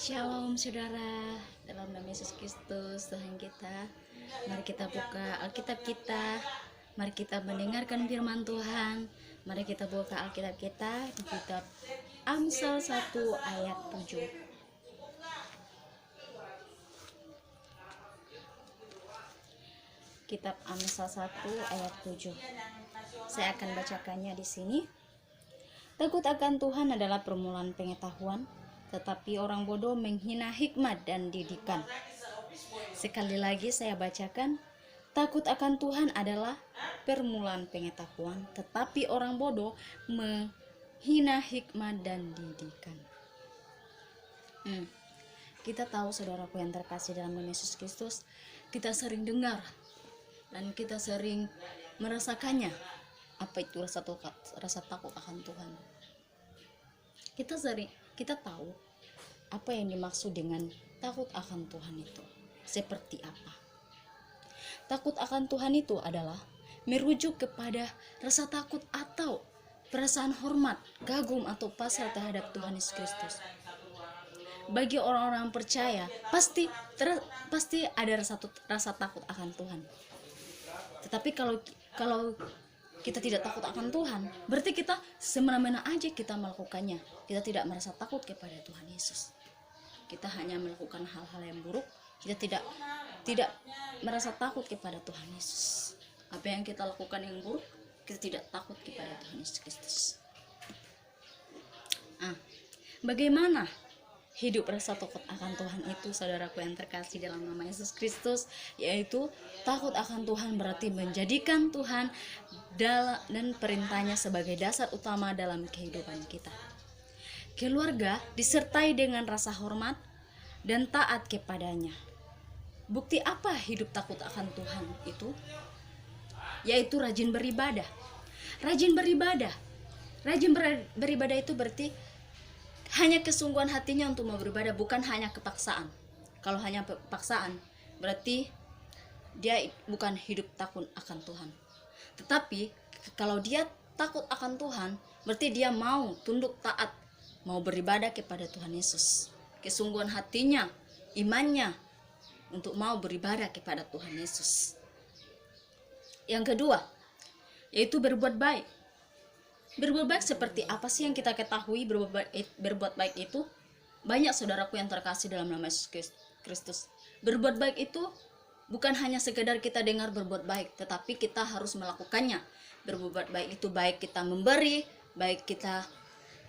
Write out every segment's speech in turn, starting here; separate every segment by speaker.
Speaker 1: Shalom saudara, dalam nama Yesus Kristus Tuhan kita. Mari kita buka Alkitab kita. Mari kita mendengarkan firman Tuhan. Mari kita buka Alkitab kita di kitab Amsal 1 ayat 7. Kitab Amsal 1 ayat 7. Saya akan bacakannya di sini. Takut akan Tuhan adalah permulaan pengetahuan, tetapi orang bodoh menghina hikmat dan didikan. Sekali lagi saya bacakan. Takut akan Tuhan adalah permulaan pengetahuan, tetapi orang bodoh menghina hikmat dan didikan. Kita tahu, saudaraku yang terkasih dalam nama Yesus Kristus, kita sering dengar dan kita sering merasakannya. Apa itu rasa takut akan Tuhan? Kita tahu apa yang dimaksud dengan takut akan Tuhan itu seperti apa. Takut akan Tuhan itu adalah merujuk kepada rasa takut atau perasaan hormat, kagum atau pasrah terhadap Tuhan Yesus Kristus. Bagi orang-orang percaya pasti ada rasa takut akan Tuhan. Tetapi kalau kita tidak takut akan Tuhan, berarti kita semena-mena aja kita melakukannya. Kita tidak merasa takut kepada Tuhan Yesus. Kita hanya melakukan hal-hal yang buruk. Kita tidak merasa takut kepada Tuhan Yesus. Apa yang kita lakukan yang buruk, kita tidak takut kepada Tuhan Yesus Kristus. Bagaimana hidup rasa takut akan Tuhan itu, saudaraku yang terkasih dalam nama Yesus Kristus? Yaitu takut akan Tuhan berarti menjadikan Tuhan dan perintahnya sebagai dasar utama dalam kehidupan kita. Keluarga disertai dengan rasa hormat dan taat kepadanya. Bukti apa hidup takut akan Tuhan itu? Yaitu rajin beribadah. Rajin beribadah itu berarti hanya kesungguhan hatinya untuk mau beribadah, bukan hanya kepaksaan. Kalau hanya paksaan, berarti dia bukan hidup takut akan Tuhan. Tetapi kalau dia takut akan Tuhan, berarti dia mau tunduk taat, mau beribadah kepada Tuhan Yesus. Kesungguhan hatinya, imannya untuk mau beribadah kepada Tuhan Yesus. Yang kedua, yaitu berbuat baik. Berbuat baik seperti apa sih yang kita ketahui? Berbuat baik itu banyak, saudaraku yang terkasih dalam nama Yesus Kristus. Berbuat baik itu bukan hanya sekedar kita dengar berbuat baik, tetapi kita harus melakukannya. Berbuat baik itu baik kita memberi, baik kita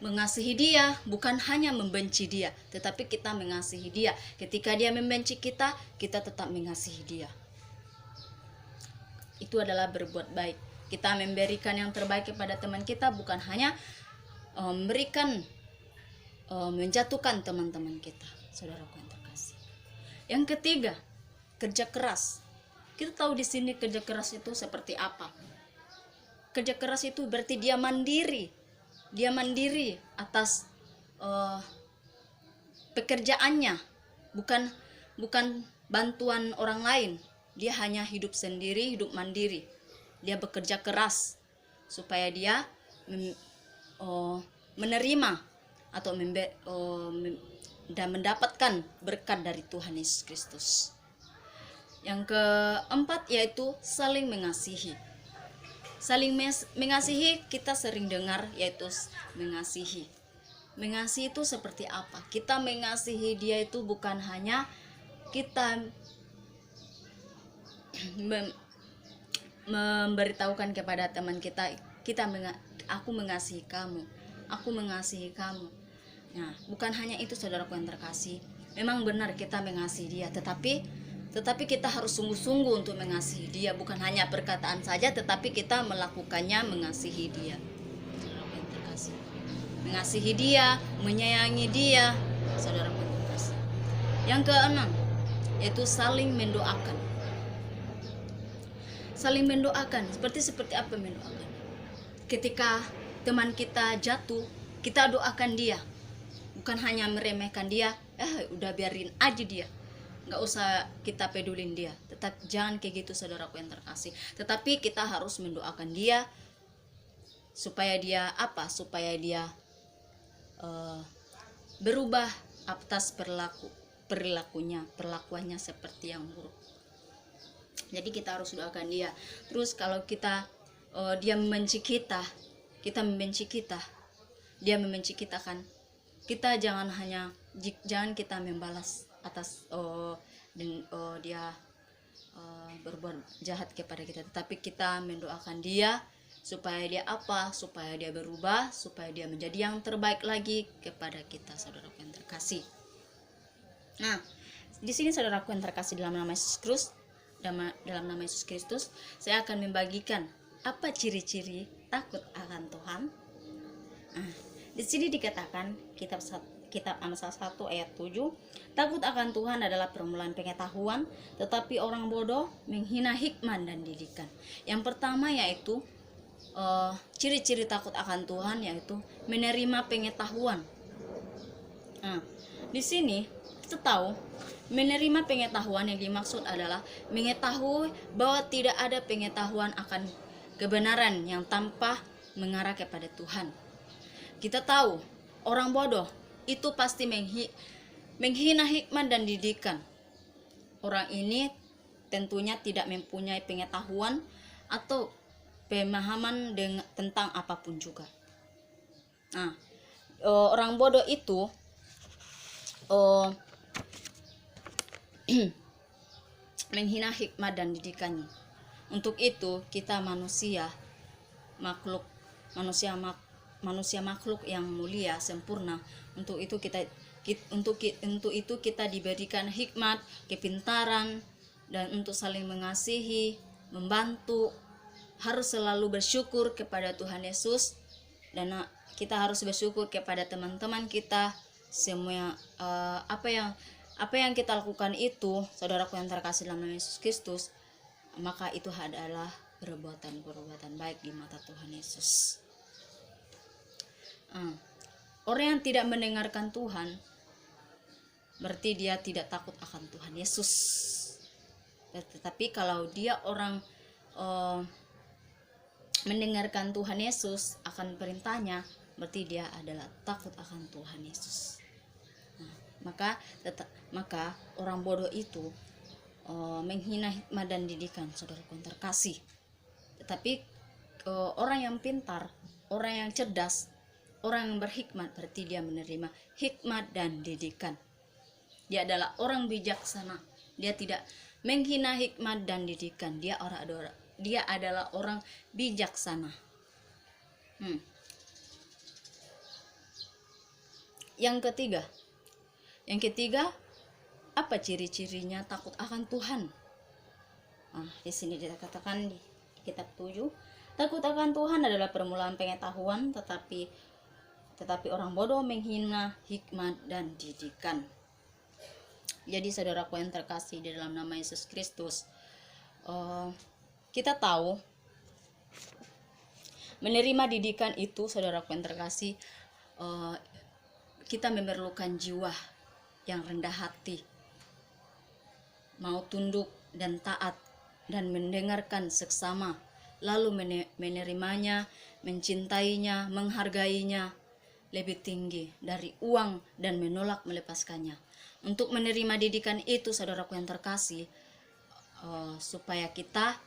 Speaker 1: mengasihi dia, bukan hanya membenci dia, tetapi kita mengasihi dia. Ketika dia membenci kita, kita tetap mengasihi dia. Itu adalah berbuat baik. Kita memberikan yang terbaik kepada teman kita, bukan hanya menjatuhkan teman-teman kita, saudaraku yang terkasih. Yang ketiga, kerja keras. Kita tahu di sini kerja keras itu seperti apa. Kerja keras itu berarti dia mandiri. Dia mandiri atas pekerjaannya, bukan bantuan orang lain. Dia hanya hidup sendiri, hidup mandiri. Dia bekerja keras supaya dia menerima atau dan mendapatkan berkat dari Tuhan Yesus Kristus. Yang keempat yaitu saling mengasihi. Saling mengasihi kita sering dengar, yaitu mengasihi. Mengasihi itu seperti apa? Kita mengasihi dia itu bukan hanya kita memberitahukan kepada teman kita, aku mengasihi kamu, aku mengasihi kamu. Nah, bukan hanya itu, saudaraku yang terkasih. Memang benar kita mengasihi dia, tetapi kita harus sungguh-sungguh untuk mengasihi dia, bukan hanya perkataan saja, tetapi kita melakukannya, mengasihi dia. Saudaraku yang terkasih, mengasihi dia, menyayangi dia, saudaraku yang terkasih. Yang keenam yaitu saling mendoakan. Saling mendoakan. Seperti apa mendoakan? Ketika teman kita jatuh, kita doakan dia. Bukan hanya meremehkan dia, udah biarin aja dia, nggak usah kita pedulin dia. Tetap jangan kayak gitu, saudaraku yang terkasih. Tetapi kita harus mendoakan dia supaya dia berubah atas perlakuannya seperti yang buruk. Jadi kita harus doakan dia. Terus kalau dia membenci kita, dia membenci kita kan, kita jangan kita membalas atas dia berbuat jahat kepada kita, tetapi kita mendoakan dia supaya dia berubah, supaya dia menjadi yang terbaik lagi kepada kita, saudaraku yang terkasih. Nah, di sini saudaraku yang terkasih dalam nama Yesus Kristus, saya akan membagikan apa ciri-ciri takut akan Tuhan. Nah, di sini dikatakan kitab Amsal 1 ayat 7, takut akan Tuhan adalah permulaan pengetahuan, tetapi orang bodoh menghina hikmat dan didikan. Yang pertama yaitu ciri-ciri takut akan Tuhan yaitu menerima pengetahuan. Nah, di sini kita tahu menerima pengetahuan yang dimaksud adalah mengetahui bahwa tidak ada pengetahuan akan kebenaran yang tanpa mengarah kepada Tuhan. Kita tahu orang bodoh itu pasti menghina hikmat dan didikan. Orang ini tentunya tidak mempunyai pengetahuan atau pemahaman tentang apapun juga. Nah, orang bodoh itu menghina hikmat dan didikannya. Untuk itu kita manusia makhluk yang mulia sempurna. Untuk itu kita diberikan hikmat, kepintaran, dan untuk saling mengasihi, membantu. Harus selalu bersyukur kepada Tuhan Yesus, dan kita harus bersyukur kepada teman-teman kita. Semua apa yang kita lakukan itu, saudaraku yang terkasih dalam nama Yesus Kristus, maka itu adalah perbuatan baik di mata Tuhan Yesus. Orang yang tidak mendengarkan Tuhan berarti dia tidak takut akan Tuhan Yesus. Tetapi kalau dia orang mendengarkan Tuhan Yesus akan perintahnya, berarti dia adalah takut akan Tuhan Yesus. Maka orang bodoh itu menghina hikmat dan didikan, saudaraku yang terkasih. Tetapi orang yang pintar, orang yang cerdas, orang yang berhikmat, berarti dia menerima hikmat dan didikan. Dia adalah orang bijaksana. Dia tidak menghina hikmat dan didikan. Dia adalah orang bijaksana. Yang ketiga, apa ciri-cirinya takut akan Tuhan? Di sini dikatakan di kitab 7, takut akan Tuhan adalah permulaan pengetahuan, tetapi orang bodoh menghina hikmat dan didikan. Jadi saudaraku yang terkasih di dalam nama Yesus Kristus, kita tahu menerima didikan itu, saudaraku yang terkasih, kita memerlukan jiwa yang rendah hati, mau tunduk dan taat dan mendengarkan seksama, lalu menerimanya, mencintainya, menghargainya lebih tinggi dari uang dan menolak melepaskannya. Untuk menerima didikan itu, saudaraku yang terkasih, supaya kita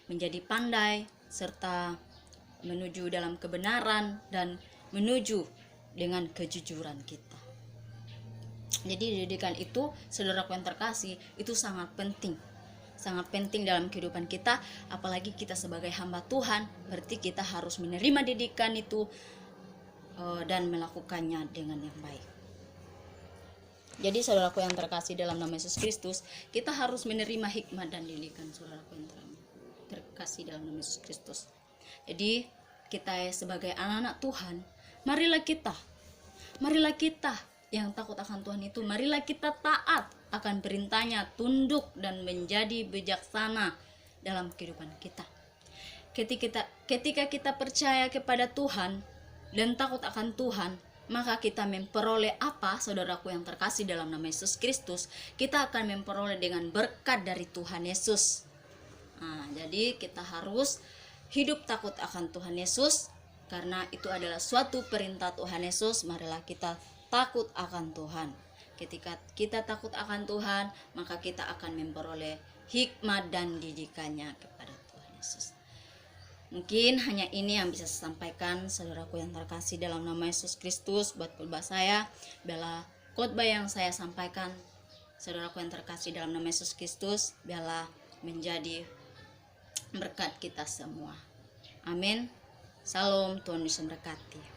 Speaker 1: menjadi pandai serta menuju dalam kebenaran dan menuju dengan kejujuran kita. Jadi didikan itu, saudaraku yang terkasih, itu sangat penting dalam kehidupan kita. Apalagi kita sebagai hamba Tuhan, berarti kita harus menerima didikan itu dan melakukannya dengan yang baik. Jadi saudaraku yang terkasih dalam nama Yesus Kristus, kita harus menerima hikmat dan didikan, saudaraku yang terkasih dalam nama Yesus Kristus. Jadi kita sebagai anak-anak Tuhan, marilah kita yang takut akan Tuhan itu, marilah kita taat akan perintahnya, tunduk dan menjadi bijaksana dalam kehidupan kita. Ketika kita percaya kepada Tuhan dan takut akan Tuhan, maka kita memperoleh apa, saudaraku yang terkasih dalam nama Yesus Kristus? Kita akan memperoleh dengan berkat dari Tuhan Yesus. Jadi kita harus hidup takut akan Tuhan Yesus, Karena itu adalah suatu perintah Tuhan Yesus. Marilah kita takut akan Tuhan. Ketika kita takut akan Tuhan, maka kita akan memperoleh hikmat dan didikannya kepada Tuhan Yesus. Mungkin hanya ini yang bisa saya sampaikan, saudaraku yang terkasih dalam nama Yesus Kristus. Buat khotbah saya, biarlah khotbah yang saya sampaikan, saudaraku yang terkasih dalam nama Yesus Kristus, biarlah menjadi berkat kita semua. Amin. Salam, Tuhan Yesus memberkati.